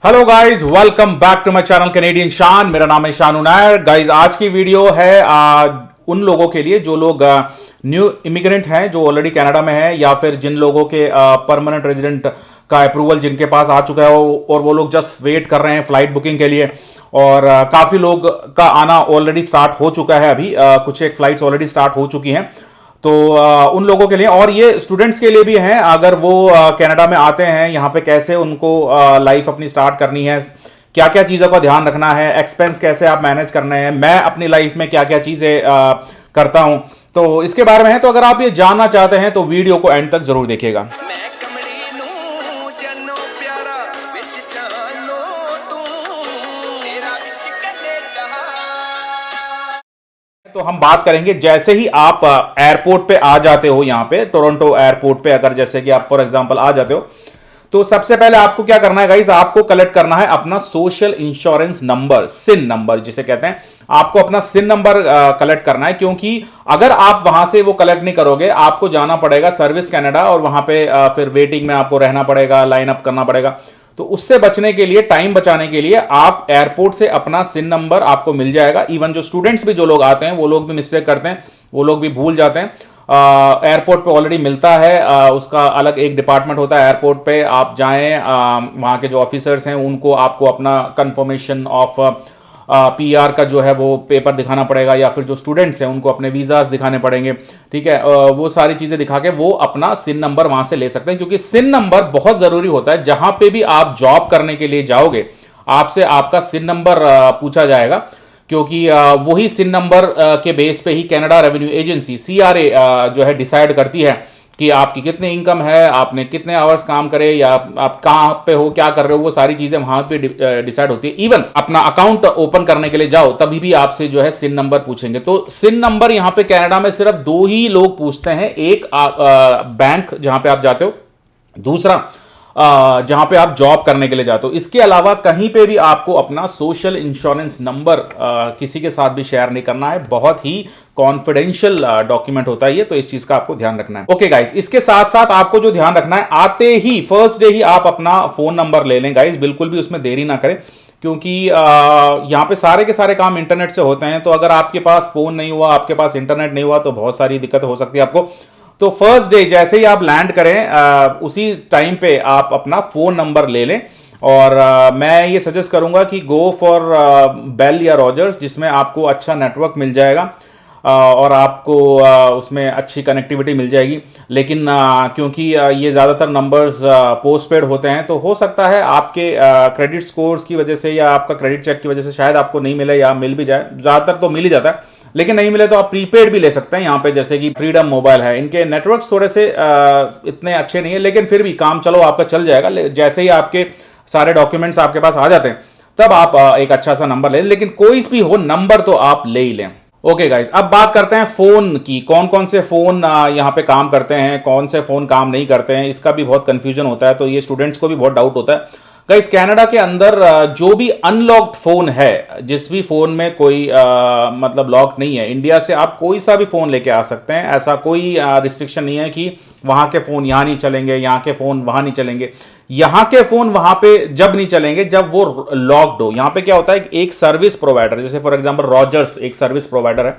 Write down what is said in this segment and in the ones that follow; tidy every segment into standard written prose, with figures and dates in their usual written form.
Hello guys, welcome back to my channel Canadian Shaan. मेरा नाम है शानू नायर। गाइस, आज की वीडियो है उन लोगों के लिए जो लोग न्यू इमिग्रेंट हैं, जो ऑलरेडी कनाडा में हैं, या फिर जिन लोगों के परमानेंट रेजिडेंट का अप्रूवल जिनके पास आ चुका है और वो लोग जस्ट वेट कर रहे हैं फ्लाइट बुकिंग के लिए। और काफ़ी लोग का आना ऑलरेडी स्टार्ट हो चुका है। अभी कुछ एक फ्लाइट्स ऑलरेडी स्टार्ट हो चुकी हैं। तो उन लोगों के लिए और ये स्टूडेंट्स के लिए भी हैं, अगर वो कनाडा में आते हैं, यहाँ पे कैसे उनको लाइफ अपनी स्टार्ट करनी है, क्या क्या चीज़ों का ध्यान रखना है, एक्सपेंस कैसे आप मैनेज करने हैं, मैं अपनी लाइफ में क्या क्या चीज़ें करता हूँ, तो इसके बारे में है। तो अगर आप ये जानना चाहते हैं तो वीडियो को एंड तक जरूर देखिएगा। तो हम बात करेंगे जैसे ही आप एयरपोर्ट पे आ जाते हो, यहाँ पे टोरंटो एयरपोर्ट पे अगर जैसे कि आप फॉर एग्जांपल आ जाते हो, तो सबसे पहले आपको क्या करना है गाइस, आपको कलेक्ट करना है अपना सोशल इंश्योरेंस नंबर, सिन नंबर जिसे कहते हैं। आपको अपना सिन नंबर कलेक्ट करना है, क्योंकि अगर आप वहां से वो कलेक्ट नहीं करोगे, आपको जाना पड़ेगा सर्विस कनाडा और वहां पे फिर वेटिंग में आपको रहना पड़ेगा, लाइन अप करना पड़ेगा। तो उससे बचने के लिए, टाइम बचाने के लिए, आप एयरपोर्ट से अपना सिन नंबर आपको मिल जाएगा। इवन जो स्टूडेंट्स भी जो लोग आते हैं वो लोग भी मिस्टेक करते हैं, वो लोग भी भूल जाते हैं। एयरपोर्ट पे ऑलरेडी मिलता है, उसका अलग एक डिपार्टमेंट होता है एयरपोर्ट पे। आप जाएं, वहाँ के जो ऑफिसर्स हैं उनको आपको अपना कंफर्मेशन ऑफ पीआर का जो है वो पेपर दिखाना पड़ेगा, या फिर जो स्टूडेंट्स हैं उनको अपने वीज़ाज दिखाने पड़ेंगे। ठीक है, वो सारी चीज़ें दिखा के वो अपना सिन नंबर वहाँ से ले सकते हैं, क्योंकि सिन नंबर बहुत ज़रूरी होता है। जहाँ पे भी आप जॉब करने के लिए जाओगे, आपसे आपका सिन नंबर पूछा जाएगा, क्योंकि वही सिन नंबर के बेस पे ही कनाडा रेवेन्यू एजेंसी सीआरए जो है डिसाइड करती है कि आपकी कितनी इनकम है, आपने कितने आवर्स काम करे, या आप कहाँ पे हो, क्या कर रहे हो, वो सारी चीजें वहां पे डिसाइड होती है। इवन अपना अकाउंट ओपन करने के लिए जाओ तभी भी आपसे जो है सिन नंबर पूछेंगे। तो सिन नंबर यहाँ पे कनाडा में सिर्फ दो ही लोग पूछते हैं, एक बैंक जहां पे आप जाते हो, दूसरा जहां पे आप जॉब करने के लिए जाते हो। इसके अलावा कहीं पे भी आपको अपना सोशल इंश्योरेंस नंबर किसी के साथ भी शेयर नहीं करना है। बहुत ही कॉन्फिडेंशियल डॉक्यूमेंट होता है ये, तो इस चीज का आपको ध्यान रखना है। ओके गाइस, इसके साथ साथ आपको जो ध्यान रखना है, आते ही फर्स्ट डे ही आप अपना फोन नंबर ले लें गाइस, बिल्कुल भी उसमें देरी ना करें, क्योंकि यहाँ पे सारे के सारे काम इंटरनेट से होते हैं। तो अगर आपके पास फोन नहीं हुआ, आपके पास इंटरनेट नहीं हुआ, तो बहुत सारी दिक्कत हो सकती है आपको। तो फर्स्ट डे जैसे ही आप लैंड करें, उसी टाइम पे आप अपना फोन नंबर ले लें। और मैं ये सजेस्ट करूंगा कि गो फॉर बेल या रॉजर्स, जिसमें आपको अच्छा नेटवर्क मिल जाएगा और आपको उसमें अच्छी कनेक्टिविटी मिल जाएगी। लेकिन क्योंकि ये ज़्यादातर नंबर्स पोस्ट पेड होते हैं, तो हो सकता है आपके क्रेडिट स्कोर्स की वजह से या आपका क्रेडिट चेक की वजह से शायद आपको नहीं मिले, या मिल भी जाए। ज़्यादातर तो मिल ही जाता है, लेकिन नहीं मिले तो आप प्रीपेड भी ले सकते हैं। यहाँ पे जैसे कि फ्रीडम मोबाइल है, इनके नेटवर्क्स थोड़े से इतने अच्छे नहीं है, लेकिन फिर भी काम चलो आपका चल जाएगा। जैसे ही आपके सारे डॉक्यूमेंट्स आपके पास आ जाते हैं, तब आप एक अच्छा सा नंबर ले लें। लेकिन कोई भी हो, नंबर तो आप ले ही लें। ओके गाइस, अब बात करते हैं फोन की। कौन कौन से फोन यहाँ पे काम करते हैं, कौन से फोन काम नहीं करते हैं, इसका भी बहुत कंफ्यूजन होता है। तो ये स्टूडेंट्स को भी बहुत डाउट होता है। गाइस, कनाडा के अंदर जो भी अनलॉक्ड फोन है, जिस भी फोन में कोई मतलब लॉक नहीं है, इंडिया से आप कोई सा भी फोन लेके आ सकते हैं। ऐसा कोई रिस्ट्रिक्शन नहीं है कि वहां के फोन यहाँ नहीं चलेंगे, यहाँ के फोन वहां नहीं चलेंगे। यहाँ के फोन वहां पे जब नहीं चलेंगे जब वो लॉक्ड हो। यहाँ पे क्या होता है, एक सर्विस प्रोवाइडर, जैसे फॉर एग्जांपल रॉजर्स एक सर्विस प्रोवाइडर है,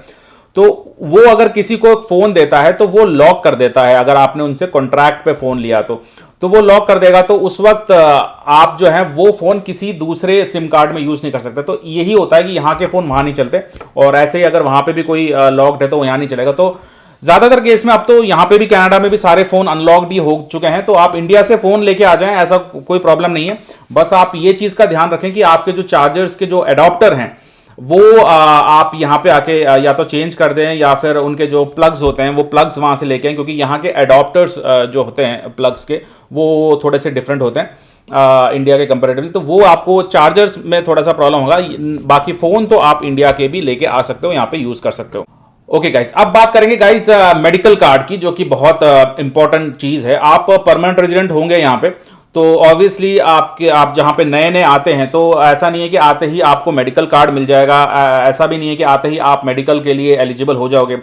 तो वो अगर किसी को एक फोन देता है तो वो लॉक कर देता है। अगर आपने उनसे कॉन्ट्रैक्ट पे फोन लिया तो वो लॉक कर देगा। तो उस वक्त आप जो है वो फोन किसी दूसरे सिम कार्ड में यूज नहीं कर सकते। तो यही होता है कि यहाँ के फोन वहां नहीं चलते, और ऐसे ही अगर वहां पे भी कोई लॉक्ड है तो यहाँ नहीं चलेगा। तो ज्यादातर केस में अब तो यहाँ पे भी कनाडा में भी सारे फोन अनलॉक्ड ही हो चुके हैं। तो आप इंडिया से फोन लेके आ जाएं, ऐसा कोई प्रॉब्लम नहीं है। बस आप ये चीज का ध्यान रखें कि आपके जो चार्जर्स के जो अडॉप्टर हैं वो आप यहाँ पे आके या तो चेंज कर दें, या फिर उनके जो प्लग्स होते हैं वो प्लग्स वहाँ से लेके आएं, क्योंकि यहाँ के अडॉप्टर्स जो होते हैं प्लग्स के, वो थोड़े से डिफरेंट होते हैं इंडिया के कंपेरेटिवली। तो वो आपको चार्जर्स में थोड़ा सा प्रॉब्लम होगा। बाकी फ़ोन तो आप इंडिया के भी लेके आ सकते हो, यहाँ पे यूज़ कर सकते हो। ओके गाइस, अब बात करेंगे गाइस मेडिकल कार्ड की, जो कि बहुत इंपॉर्टेंट चीज़ है। आप परमानेंट रेजिडेंट होंगे यहाँ पे, तो ऑब्वियसली आप जहाँ पे नए नए आते हैं, तो ऐसा नहीं है कि आते ही आपको मेडिकल कार्ड मिल जाएगा। ऐसा भी नहीं है कि आते ही आप मेडिकल के लिए एलिजिबल हो जाओगे।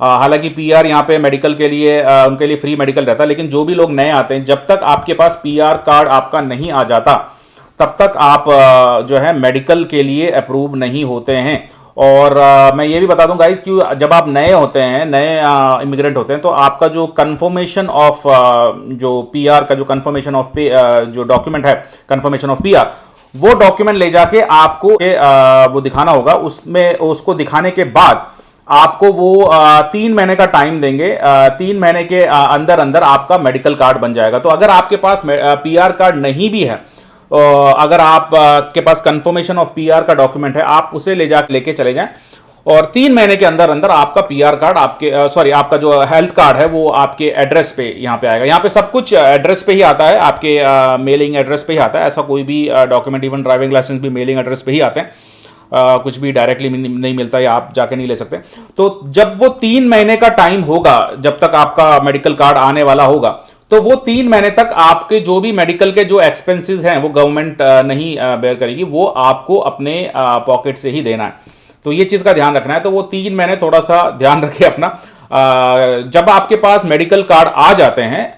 हालांकि पीआर यहाँ पे मेडिकल के लिए उनके लिए फ्री मेडिकल रहता है, लेकिन जो भी लोग नए आते हैं, जब तक आपके पास पीआर कार्ड आपका नहीं आ जाता, तब तक आप जो है मेडिकल के लिए अप्रूव नहीं होते हैं। और मैं ये भी बता दूं गाइस कि जब आप नए होते हैं, नए इमिग्रेंट होते हैं, तो आपका जो कंफर्मेशन ऑफ जो पीआर का जो कंफर्मेशन ऑफ जो डॉक्यूमेंट है, कंफर्मेशन ऑफ पीआर, वो डॉक्यूमेंट ले जाके आपको वो दिखाना होगा। उसमें उसको दिखाने के बाद आपको वो 3 महीने का टाइम देंगे। 3 महीने के अंदर अंदर आपका मेडिकल कार्ड बन जाएगा। तो अगर आपके पास पीआर कार्ड नहीं भी है, अगर आप के पास कंफर्मेशन ऑफ पीआर का डॉक्यूमेंट है, आप उसे ले जाकर लेके चले जाएं और 3 महीने के अंदर अंदर आपका पीआर कार्ड आपके आपका जो हेल्थ कार्ड है वो आपके एड्रेस पे यहां पे आएगा। यहां पे सब कुछ एड्रेस पे ही आता है, आपके मेलिंग एड्रेस पे ही आता है। ऐसा कोई भी डॉक्यूमेंट, इवन ड्राइविंग लाइसेंस भी मेलिंग एड्रेस पे ही आते हैं। कुछ भी डायरेक्टली नहीं मिलता या आप जाके नहीं ले सकते। तो जब वो 3 महीने का टाइम होगा, जब तक आपका मेडिकल कार्ड आने वाला होगा, तो वो 3 महीने तक आपके जो भी मेडिकल के जो एक्सपेंसेस हैं वो गवर्नमेंट नहीं बेयर करेगी, वो आपको अपने पॉकेट से ही देना है। तो ये चीज का ध्यान रखना है। तो वो 3 महीने थोड़ा सा ध्यान रखिए अपना। जब आपके पास मेडिकल कार्ड आ जाते हैं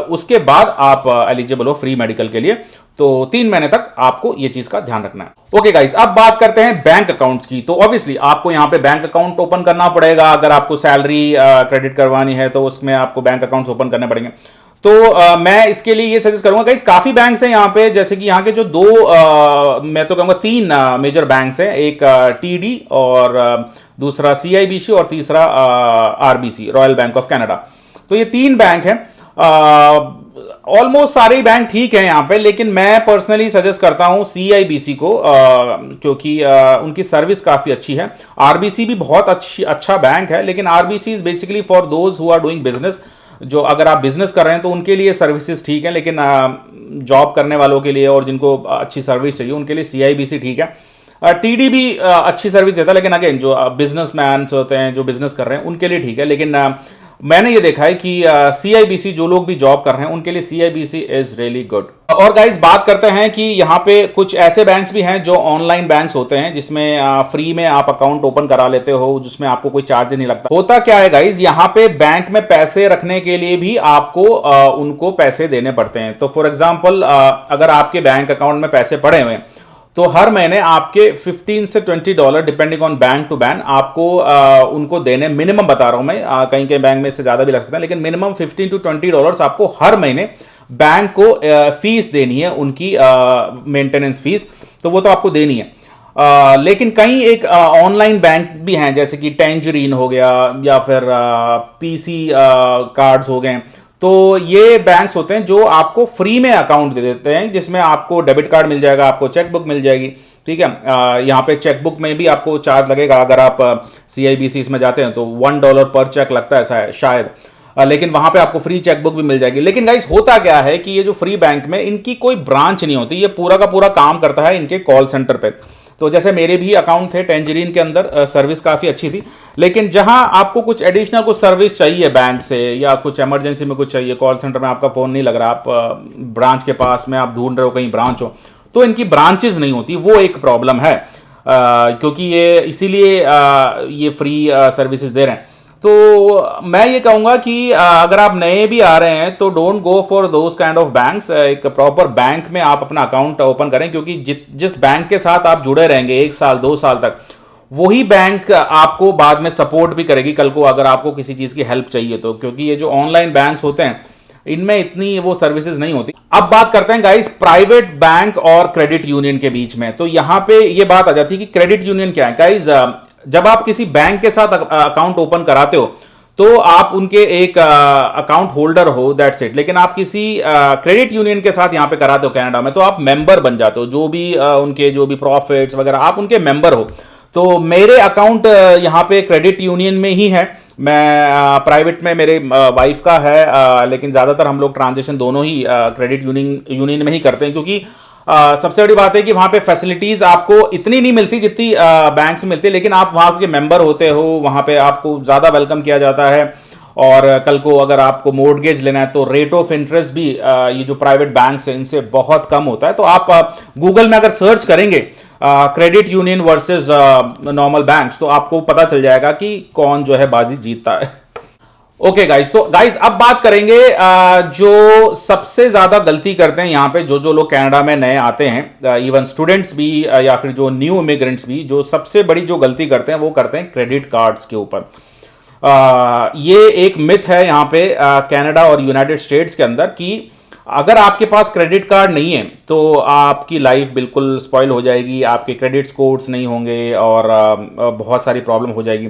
उसके बाद आप एलिजिबल हो फ्री मेडिकल के लिए। तो 3 महीने तक आपको ये चीज का ध्यान रखना है। ओके गाइस, अब बात करते हैं बैंक अकाउंट्स की। तो ऑब्वियसली आपको यहां पे बैंक अकाउंट ओपन करना पड़ेगा। अगर आपको सैलरी क्रेडिट करवानी है तो उसमें आपको बैंक अकाउंट्स ओपन करने पड़ेंगे। तो मैं इसके लिए ये सजेस्ट करूंगा गाइस, काफी बैंक्स हैं यहाँ पे, जैसे कि यहाँ के जो मैं तो कहूंगा 3 मेजर बैंक्स हैं। एक टीडी और दूसरा सीआईबीसी और तीसरा RBC, royal bank of Canada. तो ये 3 बैंक हैं। ऑलमोस्ट सारे बैंक ठीक हैं यहाँ पे, लेकिन मैं पर्सनली सजेस्ट करता हूँ सीआईबीसी को, क्योंकि उनकी सर्विस काफ़ी अच्छी है। आरबीसी भी बहुत अच्छा बैंक है, लेकिन RBC is basically for those who are doing business. जो अगर आप बिजनेस कर रहे हैं तो उनके लिए सर्विसेज ठीक है, लेकिन जॉब करने वालों के लिए और जिनको अच्छी सर्विस चाहिए उनके लिए सीआईबीसी ठीक है। टीडी भी अच्छी सर्विस देता है, लेकिन अगेन जो बिजनेसमैन होते हैं, जो बिजनेस कर रहे हैं, उनके लिए ठीक है। लेकिन मैंने ये देखा है कि सीआईबीसी, जो लोग भी जॉब कर रहे हैं उनके लिए सीआईबीसी इज रियली गुड। और गाइस बात करते हैं कि यहाँ पे कुछ ऐसे बैंक्स भी हैं जो ऑनलाइन बैंक्स होते हैं, जिसमें फ्री में आप अकाउंट ओपन करा लेते हो, जिसमें आपको कोई चार्ज नहीं लगता। होता क्या है गाइस, यहाँ पे बैंक में पैसे रखने के लिए भी आपको उनको पैसे देने पड़ते हैं। तो फॉर एग्जाम्पल अगर आपके बैंक अकाउंट में पैसे पड़े हुए हैं तो हर महीने आपके $15 से $20 depending on bank to bank आपको उनको देने, मिनिमम बता रहा हूं मैं, कहीं कहीं बैंक में इससे ज्यादा भी लग सकता है, लेकिन मिनिमम $15 to $20 आपको हर महीने बैंक को फीस देनी है, उनकी मेंटेनेंस फीस। तो वो तो आपको देनी है। लेकिन कई एक ऑनलाइन बैंक भी हैं, जैसे कि टेंजरीन हो गया या फिर पीसी कार्ड्स हो गए। तो ये बैंक्स होते हैं जो आपको फ्री में अकाउंट दे देते हैं, जिसमें आपको डेबिट कार्ड मिल जाएगा, आपको चेकबुक मिल जाएगी। ठीक है, यहाँ पे चेकबुक में भी आपको चार्ज लगेगा। अगर आप सीआईबीसी इसमें जाते हैं तो $1 पर चेक लगता है शायद, लेकिन वहां पे आपको फ्री चेकबुक भी मिल जाएगी। लेकिन गाइस होता क्या है कि ये जो फ्री बैंक में इनकी कोई ब्रांच नहीं होती, ये पूरा का पूरा काम करता है इनके कॉल सेंटर पे। तो जैसे मेरे भी अकाउंट थे टेंजरीन के अंदर, सर्विस काफ़ी अच्छी थी, लेकिन जहां आपको कुछ एडिशनल कुछ सर्विस चाहिए बैंक से या कुछ इमरजेंसी में कुछ चाहिए, कॉल सेंटर में आपका फ़ोन नहीं लग रहा, आप ब्रांच के पास में आप ढूंढ रहे हो कहीं ब्रांच हो, तो इनकी ब्रांचेज नहीं होती। वो एक प्रॉब्लम है, क्योंकि ये इसीलिए ये फ्री सर्विसेज दे रहे हैं। तो मैं ये कहूँगा कि अगर आप नए भी आ रहे हैं तो don't go for those kind of banks. एक प्रॉपर बैंक में आप अपना अकाउंट ओपन करें, क्योंकि जिस बैंक के साथ आप जुड़े रहेंगे 1 साल 2 साल तक, वही बैंक आपको बाद में सपोर्ट भी करेगी कल को, अगर आपको किसी चीज़ की हेल्प चाहिए तो। क्योंकि ये जो ऑनलाइन बैंक्स होते हैं इनमें इतनी वो सर्विसेज नहीं होती। अब बात करते हैं गाइस प्राइवेट बैंक और क्रेडिट यूनियन के बीच में। तो यहाँ पे ये बात आ जाती है कि क्रेडिट यूनियन क्या है गाइस। जब आप किसी बैंक के साथ अकाउंट ओपन कराते हो तो आप उनके एक अकाउंट होल्डर हो, दैट्स इट। लेकिन आप किसी क्रेडिट यूनियन के साथ यहाँ पे कराते हो कनाडा में, तो आप मेंबर बन जाते हो। जो भी उनके जो भी प्रॉफिट्स वगैरह, आप उनके मेंबर हो। तो मेरे अकाउंट यहाँ पे क्रेडिट यूनियन में ही है। मैं प्राइवेट में मेरे वाइफ का है, लेकिन ज़्यादातर हम लोग ट्रांजेक्शन दोनों ही क्रेडिट यूनियन में ही करते हैं, क्योंकि सबसे बड़ी बात है कि वहाँ पे फैसिलिटीज़ आपको इतनी नहीं मिलती जितनी बैंक्स में मिलती है, लेकिन आप वहाँ के मेंबर होते हो, वहाँ पे आपको ज़्यादा वेलकम किया जाता है। और कल को अगर आपको मोर्टगेज लेना है तो रेट ऑफ इंटरेस्ट भी ये जो प्राइवेट बैंक्स हैं इनसे बहुत कम होता है। तो आप गूगल में अगर सर्च करेंगे credit union versus normal banks, तो आपको पता चल जाएगा कि कौन जो है बाजी जीतता है। ओके गाइस, तो गाइस अब बात करेंगे जो सबसे ज्यादा गलती करते हैं यहाँ पे जो लोग कनाडा में नए आते हैं, इवन स्टूडेंट्स भी या फिर जो न्यू इमिग्रेंट्स भी, जो सबसे बड़ी जो गलती करते हैं वो करते हैं क्रेडिट कार्ड्स के ऊपर। ये एक मिथ है यहाँ पे कनाडा और यूनाइटेड स्टेट्स के अंदर कि अगर आपके पास क्रेडिट कार्ड नहीं है तो आपकी लाइफ बिल्कुल स्पॉइल हो जाएगी, आपके क्रेडिट स्कोर्स नहीं होंगे और बहुत सारी प्रॉब्लम हो जाएगी।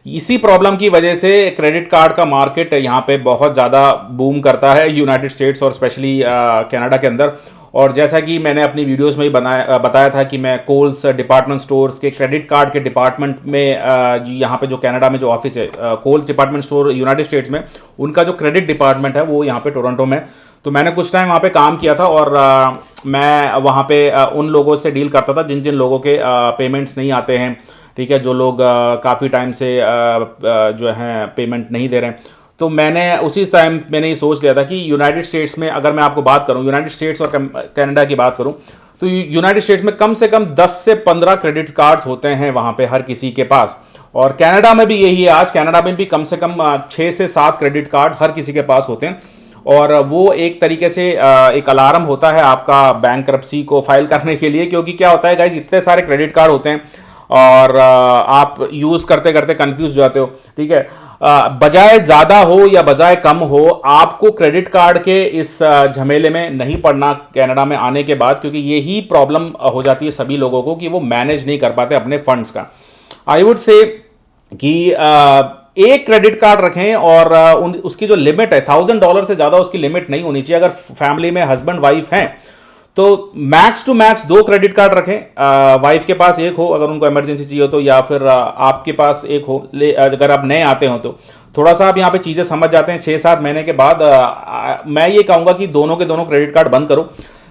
इसी प्रॉब्लम की वजह से क्रेडिट कार्ड का मार्केट यहाँ पे बहुत ज़्यादा बूम करता है यूनाइटेड स्टेट्स और स्पेशली कनाडा के अंदर। और जैसा कि मैंने अपनी वीडियोस में ही बताया था कि मैं कोल्स डिपार्टमेंट स्टोर्स के क्रेडिट कार्ड के डिपार्टमेंट में यहाँ पे जो कनाडा में जो ऑफिस है Coles department store United States में, उनका जो क्रेडिट डिपार्टमेंट है वो यहाँ पे टोरंटो में। तो मैंने कुछ टाइम वहाँ पे काम किया था और मैं वहाँ पे उन लोगों से डील करता था जिन जिन लोगों के पेमेंट्स नहीं आते हैं, ठीक है, जो लोग काफ़ी टाइम से जो है पेमेंट नहीं दे रहे हैं। तो मैंने उसी टाइम मैंने ये सोच लिया था कि यूनाइटेड स्टेट्स में अगर मैं आपको बात करूं, यूनाइटेड स्टेट्स और कनाडा की बात करूं, तो यूनाइटेड स्टेट्स में कम से कम 10 से 15 क्रेडिट कार्ड्स होते हैं वहां पे हर किसी के पास। और कनाडा में भी यही है, आज कनाडा में भी कम से कम 6 से 7 क्रेडिट कार्ड हर किसी के पास होते हैं। और वो एक तरीके से एक अलार्म होता है आपका बैंकरप्सी को फाइल करने के लिए, क्योंकि क्या होता है गाइस, इतने सारे क्रेडिट कार्ड होते हैं और आप यूज़ करते करते कंफ्यूज हो जाते हो, ठीक है। बजाय ज़्यादा हो या बजाय कम हो, आपको क्रेडिट कार्ड के इस झमेले में नहीं पड़ना कनाडा में आने के बाद, क्योंकि यही प्रॉब्लम हो जाती है सभी लोगों को कि वो मैनेज नहीं कर पाते अपने फंड्स का। आई वुड से कि एक क्रेडिट कार्ड रखें और उसकी जो लिमिट है $1000 से ज़्यादा उसकी लिमिट नहीं होनी चाहिए। अगर फैमिली में हस्बैंड वाइफ हैं तो max to max 2 credit card रखें, वाइफ के पास एक हो अगर उनको इमरजेंसी चाहिए हो तो, या फिर आपके पास एक हो। अगर आप नए आते हो तो थोड़ा सा आप यहाँ पे चीज़ें समझ जाते हैं 6-7 महीने के बाद। मैं ये कहूँगा कि दोनों के दोनों क्रेडिट कार्ड बंद करो,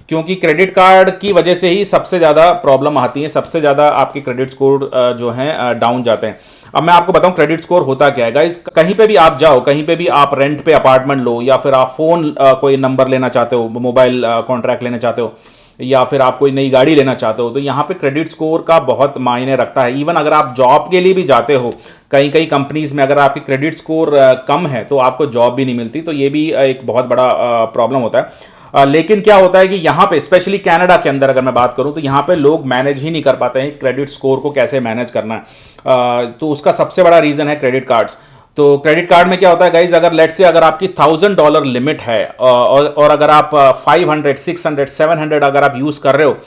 क्योंकि क्रेडिट कार्ड की वजह से ही सबसे ज़्यादा प्रॉब्लम आती है, सबसे ज़्यादा आपके क्रेडिट स्कोर जो हैं डाउन जाते हैं। अब मैं आपको बताऊं क्रेडिट स्कोर होता क्या है गाइस। कहीं पे भी आप जाओ, कहीं पे भी आप रेंट पे अपार्टमेंट लो, या फिर आप फोन कोई नंबर लेना चाहते हो, मोबाइल कॉन्ट्रैक्ट लेना चाहते हो, या फिर आप कोई नई गाड़ी लेना चाहते हो, तो यहाँ पे क्रेडिट स्कोर का बहुत मायने रखता है। इवन अगर आप जॉब के लिए भी जाते हो, कई कई कंपनीज में अगर आपकी क्रेडिट स्कोर कम है तो आपको जॉब भी नहीं मिलती, तो ये भी एक बहुत बड़ा प्रॉब्लम होता है। लेकिन क्या होता है कि यहाँ पे स्पेशली कनाडा के अंदर अगर मैं बात करूँ तो यहाँ पे लोग मैनेज ही नहीं कर पाते हैं क्रेडिट स्कोर को कैसे मैनेज करना है। तो उसका सबसे बड़ा रीज़न है क्रेडिट कार्ड्स। तो क्रेडिट कार्ड में क्या होता है गाइज, अगर लेट से अगर आपकी $1000 लिमिट है और अगर आप 500, 600, 700 अगर आप यूज़ कर रहे हो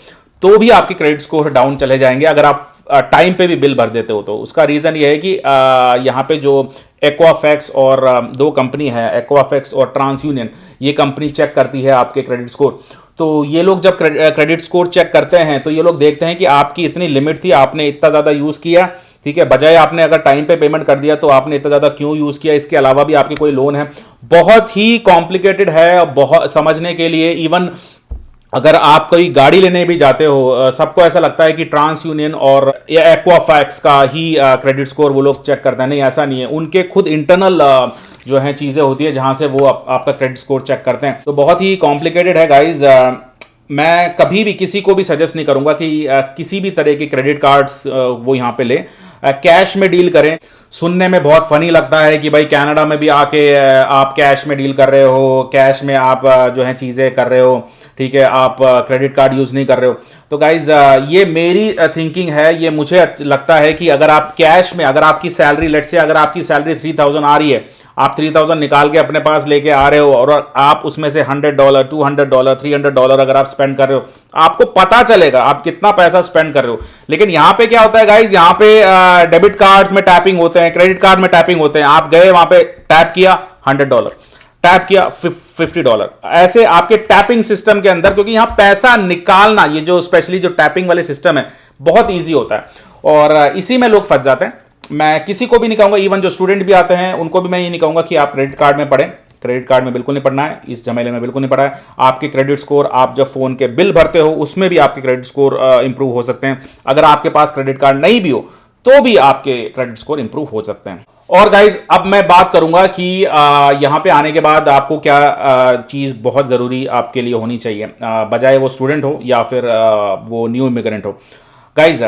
तो भी आपके क्रेडिट स्कोर डाउन चले जाएंगे अगर आप टाइम पे भी बिल भर देते हो तो। उसका रीज़न ये है कि यहाँ पे जो एक्वाफैक्स और 2 कंपनी है, एक्वाफैक्स और ट्रांस यूनियन, ये कंपनी चेक करती है आपके क्रेडिट स्कोर। तो ये लोग जब क्रेडिट स्कोर चेक करते हैं तो ये लोग देखते हैं कि आपकी इतनी लिमिट थी, आपने इतना ज़्यादा यूज़ किया, ठीक है, बजाय आपने अगर टाइम पे पेमेंट कर दिया तो आपने इतना ज़्यादा क्यों यूज़ किया, इसके अलावा भी आपके कोई लोन है। बहुत ही कॉम्प्लिकेटेड है बहुत समझने के लिए। इवन अगर आप कोई गाड़ी लेने भी जाते हो, सबको ऐसा लगता है कि ट्रांस यूनियन और एक्वाफैक्स का ही क्रेडिट स्कोर वो लोग चेक करते हैं। नहीं, ऐसा नहीं है, उनके खुद इंटरनल जो है चीज़ें होती है जहां से वो आपका क्रेडिट स्कोर चेक करते हैं। तो बहुत ही कॉम्प्लिकेटेड है गाइज। मैं कभी भी किसी को भी सजेस्ट नहीं करूंगा कि किसी भी तरह के क्रेडिट कार्ड्स वो यहाँ पे ले, कैश में डील करें। सुनने में बहुत फनी लगता है कि भाई कनाडा में भी आके आप कैश में डील कर रहे हो, कैश में आप जो है चीज़ें कर रहे हो, ठीक है, आप क्रेडिट कार्ड यूज़ नहीं कर रहे हो। तो गाइज ये मेरी थिंकिंग है, ये मुझे लगता है कि अगर आप कैश में, अगर आपकी सैलरी लेट से अगर आपकी सैलरी 3000 आ रही है, आप 3000 निकाल के अपने पास लेके आ रहे हो और आप उसमें से $100, $200, $300 अगर आप स्पेंड कर रहे हो, आपको पता चलेगा आप कितना पैसा स्पेंड कर रहे हो। लेकिन यहाँ पे क्या होता है गाइज, यहाँ पे डेबिट कार्ड्स में टैपिंग होते हैं, क्रेडिट कार्ड में टैपिंग होते हैं। आप गए वहां पे टैप किया $100, टैप किया $50, ऐसे आपके टैपिंग सिस्टम के अंदर, क्योंकि यहां पैसा निकालना, ये जो स्पेशली जो टैपिंग वाले सिस्टम है बहुत इजी होता है और इसी में लोग फंस जाते हैं। मैं किसी को भी नहीं कहूंगा, इवन जो स्टूडेंट भी आते हैं उनको भी मैं ये नहीं कहूंगा कि आप क्रेडिट कार्ड में पढ़ें। क्रेडिट कार्ड में बिल्कुल नहीं पढ़ना है, इस झमेले में बिल्कुल नहीं पढ़ा है। आपके क्रेडिट स्कोर, आप जब फोन के बिल भरते हो उसमें भी आपके क्रेडिट स्कोर इंप्रूव हो सकते हैं। अगर आपके पास क्रेडिट कार्ड नहीं भी हो तो भी आपके क्रेडिट स्कोर इंप्रूव हो सकते हैं। और गाइज अब मैं बात करूंगा कि यहाँ पे आने के बाद आपको क्या चीज़ बहुत ज़रूरी आपके लिए होनी चाहिए, बजाय वो स्टूडेंट हो या फिर वो न्यू इमिग्रेंट हो। गाइज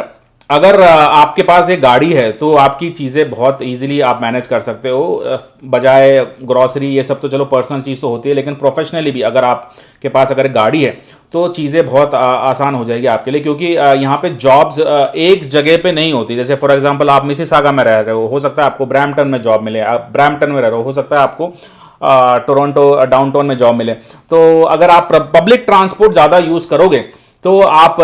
अगर आपके पास एक गाड़ी है तो आपकी चीज़ें बहुत इजीली आप मैनेज कर सकते हो, बजाय ग्रॉसरी ये सब तो चलो पर्सनल चीज़ तो होती है, लेकिन प्रोफेशनली भी अगर आपके पास अगर गाड़ी है तो चीज़ें बहुत आसान हो जाएगी आपके लिए, क्योंकि यहाँ पे जॉब्स एक जगह पे नहीं होती। जैसे फॉर एग्जांपल आप मिसिसागा में रह रहे हो सकता है आपको ब्रैम्पटन में जॉब मिले, आप ब्रैम्पटन में रह रहे हो सकता है आपको टोरंटो डाउनटाउन में जॉब मिले। तो अगर आप पब्लिक ट्रांसपोर्ट ज़्यादा यूज़ करोगे तो आप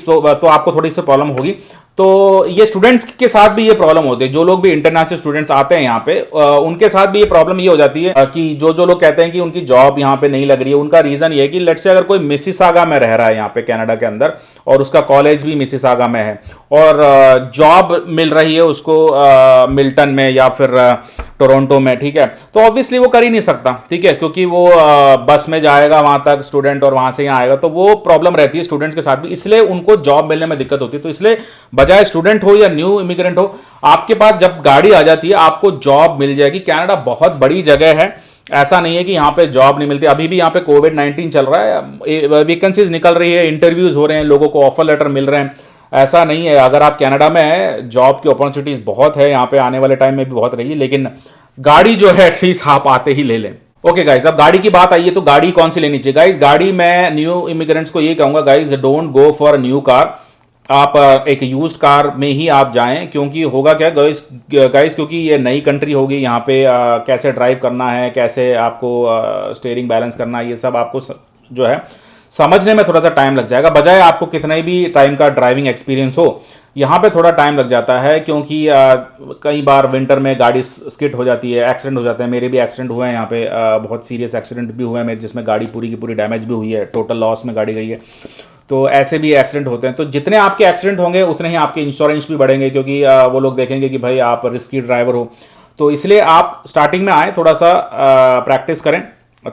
तो आपको थोड़ी सी प्रॉब्लम होगी। तो ये स्टूडेंट्स के साथ भी ये प्रॉब्लम होती है, जो लोग भी इंटरनेशनल स्टूडेंट्स आते हैं यहाँ पे उनके साथ भी ये प्रॉब्लम ये हो जाती है कि जो लोग कहते हैं कि उनकी जॉब यहाँ पे नहीं लग रही है, उनका रीजन ये है कि लेट्स से अगर कोई मिसिसागा में रह रहा है यहाँ पे कनाडा के अंदर और उसका कॉलेज भी मिसिसागा में है और जॉब मिल रही है उसको मिल्टन में या फिर टोरंटो में, ठीक है, तो ऑब्वियसली वो कर ही नहीं सकता, ठीक है, क्योंकि वो बस में जाएगा वहां तक स्टूडेंट और वहां से यहाँ आएगा, तो वो प्रॉब्लम रहती है स्टूडेंट्स के साथ भी, इसलिए उनको जॉब मिलने में दिक्कत होती है। तो इसलिए बजाय स्टूडेंट हो या न्यू इमिग्रेंट हो, आपके पास जब गाड़ी आ जाती है आपको जॉब मिल जाएगी। कनाडा बहुत बड़ी जगह है, ऐसा नहीं है कि यहाँ पे जॉब नहीं मिलती। अभी भी यहाँ पे कोविड-19 चल रहा है, वैकेंसीज निकल रही है, इंटरव्यूज हो रहे हैं, लोगों को ऑफर लेटर मिल रहे हैं, ऐसा नहीं है। अगर आप कनाडा में हैं जॉब की अपॉर्चुनिटीज बहुत है यहाँ पे, आने वाले टाइम में भी बहुत रहेगी, लेकिन गाड़ी जो है एटलीस्ट आप आते ही ले लें। ओके गाइज, अब गाड़ी की बात आई है तो गाड़ी कौन सी लेनी चाहिए गाइज? गाड़ी मैं न्यू इमिग्रेंट्स को ये कहूंगा guys, don't go for new car, आप एक यूज्ड कार में ही आप जाएं, क्योंकि होगा क्या गाइस, क्योंकि ये नई कंट्री होगी, यहाँ पे कैसे ड्राइव करना है, कैसे आपको स्टीयरिंग बैलेंस करना है, ये सब आपको जो है समझने में थोड़ा सा टाइम लग जाएगा। बजाय आपको कितना भी टाइम का ड्राइविंग एक्सपीरियंस हो, यहाँ पे थोड़ा टाइम लग जाता है, क्योंकि कई बार विंटर में गाड़ी स्किड हो जाती है, एक्सीडेंट हो जाते हैं। मेरे भी एक्सीडेंट हुए हैं यहाँ पे, बहुत सीरियस एक्सीडेंट भी हुए हैं मेरे, जिसमें गाड़ी पूरी की पूरी डैमेज भी हुई है, टोटल लॉस में गाड़ी गई है। तो ऐसे भी एक्सीडेंट होते हैं। तो जितने आपके एक्सीडेंट होंगे उतने ही आपके इंश्योरेंस भी बढ़ेंगे, क्योंकि वो लोग देखेंगे कि भाई आप रिस्की ड्राइवर हो। तो इसलिए आप स्टार्टिंग में आए, थोड़ा सा प्रैक्टिस करें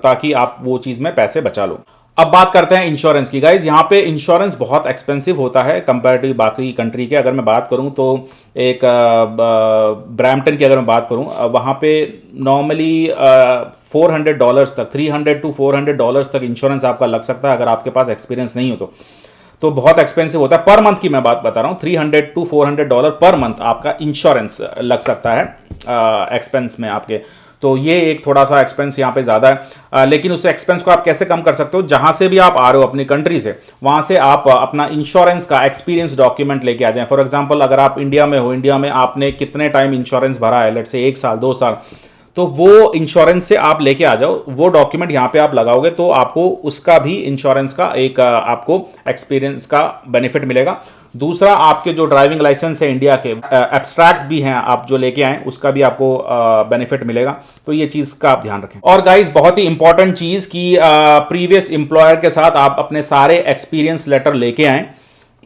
ताकि आप वो चीज़ में पैसे बचा लो। अब बात करते हैं इंश्योरेंस की गाइज। यहाँ पे इंश्योरेंस बहुत एक्सपेंसिव होता है कंपैरेटिव बाकी कंट्री के। अगर मैं बात करूँ तो एक ब्रैम्पटन की अगर मैं बात करूँ, वहाँ पे नॉर्मली $400 तक, $300 to $400 तक इंश्योरेंस आपका लग सकता है अगर आपके पास एक्सपीरियंस नहीं हो तो बहुत एक्सपेंसिव होता है। पर मंथ की मैं बात बता रहा हूँ, $300 to $400 पर मंथ आपका इंश्योरेंस लग सकता है एक्सपेंस में आपके। तो ये एक थोड़ा सा एक्सपेंस यहाँ पे ज़्यादा है, लेकिन उस एक्सपेंस को आप कैसे कम कर सकते हो? जहाँ से भी आप आ रहे हो अपनी कंट्री से, वहाँ से आप अपना इंश्योरेंस का एक्सपीरियंस डॉक्यूमेंट लेके आ जाएं। फॉर एग्जांपल अगर आप इंडिया में हो, इंडिया में आपने कितने टाइम इंश्योरेंस भरा है, लेट्स से 1 साल 2 साल, तो वो इंश्योरेंस से आप लेके आ जाओ, वो डॉक्यूमेंट यहाँ पे आप लगाओगे तो आपको उसका भी इंश्योरेंस का एक आपको एक्सपीरियंस का बेनिफिट मिलेगा। दूसरा, आपके जो ड्राइविंग लाइसेंस है इंडिया के, एब्स्ट्रैक्ट भी हैं आप जो लेके आए, उसका भी आपको बेनिफिट मिलेगा। तो ये चीज़ का आप ध्यान रखें। और गाइस, बहुत ही इंपॉर्टेंट चीज़ कि प्रीवियस एम्प्लॉयर के साथ आप अपने सारे एक्सपीरियंस लेटर लेके आएँ,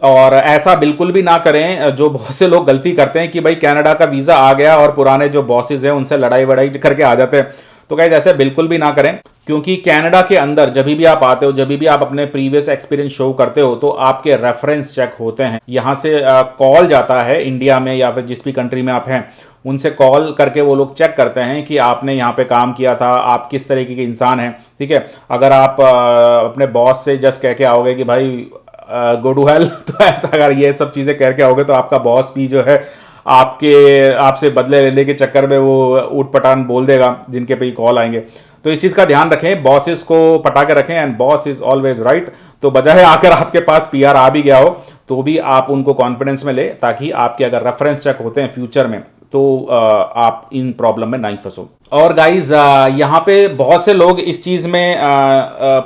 और ऐसा बिल्कुल भी ना करें जो बहुत से लोग गलती करते हैं कि भाई कनाडा का वीज़ा आ गया और पुराने जो बॉसेस हैं उनसे लड़ाई वड़ाई करके आ जाते हैं। तो गाइस, ऐसे बिल्कुल भी ना करें, क्योंकि कनाडा के अंदर जब भी आप आते हो, जब भी आप अपने प्रीवियस एक्सपीरियंस शो करते हो, तो आपके रेफरेंस चेक होते हैं। यहाँ से कॉल जाता है इंडिया में या फिर जिस भी कंट्री में आप हैं, उनसे कॉल करके वो लोग चेक करते हैं कि आपने यहाँ पे काम किया था, आप किस तरीके के इंसान हैं, ठीक है। अगर आप अपने बॉस से जस्ट कह के आओगे कि भाई गो टू हेल, तो ऐसा अगर ये सब चीज़ें करके आओगे तो आपका बॉस भी जो है आपसे बदले लेने के चक्कर में वो ऊट पटान बोल देगा जिनके पे कॉल आएंगे। तो इस चीज़ का ध्यान रखें, बॉसेस को पटा के रखें, and boss is always right. तो बजाय आकर आपके पास PR आ भी गया हो तो भी आप उनको कॉन्फिडेंस में ले, ताकि आपके अगर रेफरेंस चेक होते हैं फ्यूचर में तो आप इन प्रॉब्लम में नहीं फंसो। और गाइज, यहाँ पे बहुत से लोग इस चीज़ में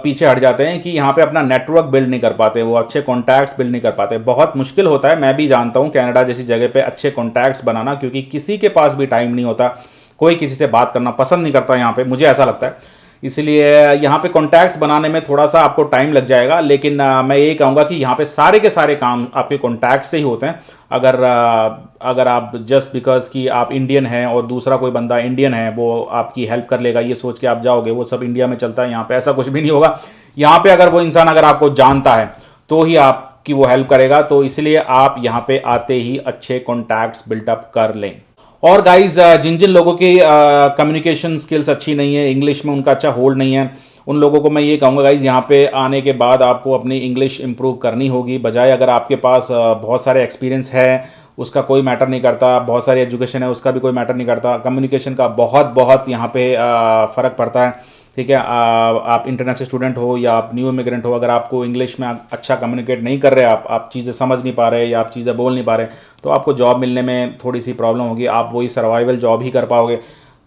पीछे हट जाते हैं कि यहाँ पे अपना नेटवर्क बिल्ड नहीं कर पाते, वो अच्छे कॉन्टैक्ट्स बिल्ड नहीं कर पाते। बहुत मुश्किल होता है, मैं भी जानता हूँ, कनाडा जैसी जगह पे अच्छे कॉन्टैक्ट्स बनाना, क्योंकि किसी के पास भी टाइम नहीं होता, कोई किसी से बात करना पसंद नहीं करता यहाँ पे, मुझे ऐसा लगता है। इसलिए यहाँ पे कॉन्टैक्ट्स बनाने में थोड़ा सा आपको टाइम लग जाएगा, लेकिन मैं ये कहूँगा कि यहाँ पे सारे के सारे काम आपके कॉन्टैक्ट से ही होते हैं। अगर आप जस्ट बिकॉज कि आप इंडियन हैं और दूसरा कोई बंदा इंडियन है वो आपकी हेल्प कर लेगा ये सोच के आप जाओगे, वो सब इंडिया में चलता है, यहाँ पे ऐसा कुछ भी नहीं होगा। यहाँ पे अगर वो इंसान अगर आपको जानता है तो ही आपकी वो हेल्प करेगा। तो इसलिए आप यहाँ पे आते ही अच्छे कॉन्टैक्ट्स बिल्टअप कर लें। और गाइज, जिन जिन लोगों की कम्युनिकेशन स्किल्स अच्छी नहीं है, इंग्लिश में उनका अच्छा होल्ड नहीं है, उन लोगों को मैं ये कहूँगा गाइज, यहाँ पे आने के बाद आपको अपनी इंग्लिश इंप्रूव करनी होगी। बजाय अगर आपके पास बहुत सारे एक्सपीरियंस है, उसका कोई मैटर नहीं करता, बहुत सारी एजुकेशन है, उसका भी कोई मैटर नहीं करता। कम्युनिकेशन का बहुत बहुत यहाँ पे फ़र्क पड़ता है, ठीक है। आप इंटरनेशनल स्टूडेंट हो या आप न्यू इमिग्रेंट हो, अगर आपको इंग्लिश में अच्छा कम्युनिकेट नहीं कर रहे, आप चीज़ें समझ नहीं पा रहे या आप चीज़ें बोल नहीं पा रहे, तो आपको जॉब मिलने में थोड़ी सी प्रॉब्लम होगी, आप वही सर्वाइवल जॉब ही कर पाओगे।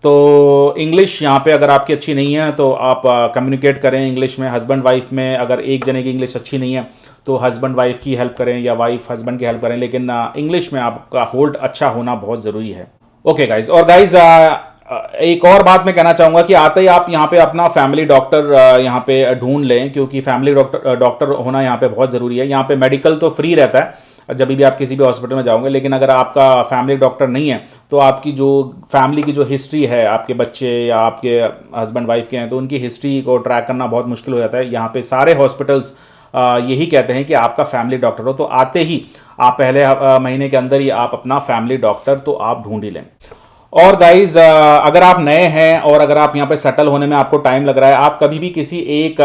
तो इंग्लिश यहाँ पे अगर आपकी अच्छी नहीं है तो आप कम्युनिकेट करें इंग्लिश में। हस्बैंड वाइफ में अगर एक जने की इंग्लिश अच्छी नहीं है तो हस्बैंड वाइफ की हेल्प करें या वाइफ हस्बैंड की हेल्प करें, लेकिन इंग्लिश में आपका होल्ड अच्छा होना बहुत ज़रूरी है। ओके गाइज, और गाइज एक और बात मैं कहना चाहूँगा कि आते ही आप यहाँ पे अपना फैमिली डॉक्टर यहाँ पे ढूंढ लें, क्योंकि फैमिली डॉक्टर होना यहाँ पे बहुत ज़रूरी है। यहाँ पे मेडिकल तो फ्री रहता है जब भी आप किसी भी हॉस्पिटल में जाओगे, लेकिन अगर आपका फैमिली डॉक्टर नहीं है तो आपकी जो फैमिली की जो हिस्ट्री है, आपके बच्चे या आपके हस्बैंड वाइफ के हैं, तो उनकी हिस्ट्री को ट्रैक करना बहुत मुश्किल हो जाता है। यहाँ पे सारे हॉस्पिटल्स यही कहते हैं कि आपका फैमिली डॉक्टर हो, तो आते ही आप पहले महीने के अंदर ही आप अपना फैमिली डॉक्टर तो आप ढूंढ ही लें। और गाइज अगर आप नए हैं और अगर आप यहाँ पे सेटल होने में आपको टाइम लग रहा है, आप कभी भी किसी एक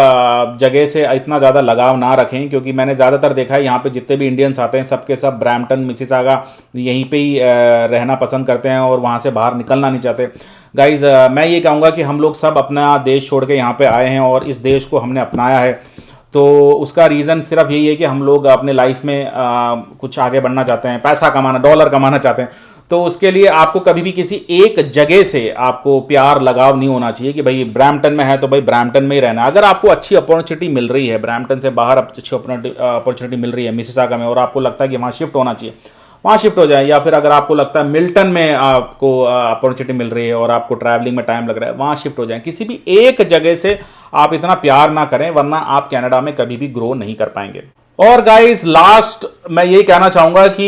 जगह से इतना ज़्यादा लगाव ना रखें, क्योंकि मैंने ज़्यादातर देखा है यहाँ पे जितने भी इंडियंस आते हैं सबके सब ब्रैम्पटन, मिसिसागा यहीं पे ही रहना पसंद करते हैं और वहाँ से बाहर निकलना नहीं चाहते। गाइज मैं ये कहूँगा कि हम लोग सब अपना देश छोड़ के यहाँ पर आए हैं और इस देश को हमने अपनाया है, तो उसका रीज़न सिर्फ यही है कि हम लोग अपने लाइफ में कुछ आगे बढ़ना चाहते हैं, पैसा कमाना, डॉलर कमाना चाहते हैं। तो उसके लिए आपको कभी भी किसी एक जगह से आपको प्यार लगाव नहीं होना चाहिए कि भाई ब्रैम्पटन में है तो भाई ब्रैम्पटन में ही रहना है। अगर आपको अच्छी अपॉर्चुनिटी मिल रही है, ब्रैम्पटन से बाहर अच्छी अपॉर्चुनिटी मिल रही है मिसिसागा में, और आपको लगता है कि वहाँ शिफ्ट होना चाहिए, वहाँ शिफ्ट हो जाए। या फिर अगर आपको लगता है मिल्टन में आपको अपॉर्चुनिटी मिल रही है और आपको ट्रैवलिंग में टाइम लग रहा है, वहाँ शिफ्ट हो जाए। किसी भी एक जगह से आप इतना प्यार ना करें, वरना आप कनाडा में कभी भी ग्रो नहीं कर पाएंगे। और गाइस लास्ट मैं ये कहना चाहूँगा कि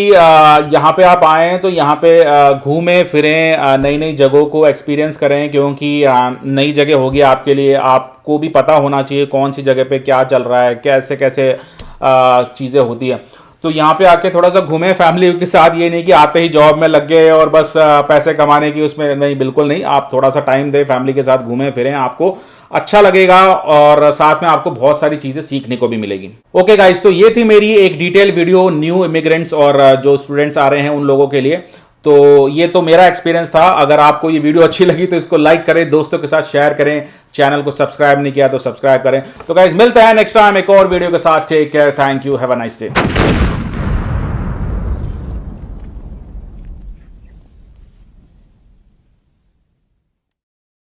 यहाँ पे आप आएँ तो यहाँ पे घूमें फिरें, नई नई जगहों को एक्सपीरियंस करें, क्योंकि नई जगह होगी आपके लिए, आपको भी पता होना चाहिए कौन सी जगह पे क्या चल रहा है, कैसे कैसे चीज़ें होती है। तो यहाँ पे आके थोड़ा सा घूमें फैमिली के साथ, ये नहीं कि आते ही जॉब में लग गए और बस पैसे कमाने की उसमें, नहीं, बिल्कुल नहीं। आप थोड़ा सा टाइम दें फैमिली के साथ, घूमें फिरें, आपको अच्छा लगेगा और साथ में आपको बहुत सारी चीजें सीखने को भी मिलेगी। ओके गाइस, तो ये थी मेरी एक डिटेल वीडियो न्यू इमिग्रेंट्स और जो स्टूडेंट्स आ रहे हैं उन लोगों के लिए। तो ये तो मेरा एक्सपीरियंस था। अगर आपको ये वीडियो अच्छी लगी तो इसको लाइक करें, दोस्तों के साथ शेयर करें, चैनल को सब्सक्राइब नहीं किया तो सब्सक्राइब करें। तो गाइस मिलते हैं नेक्स्ट टाइम एक और वीडियो के साथ। Take care, thank you, have a nice day.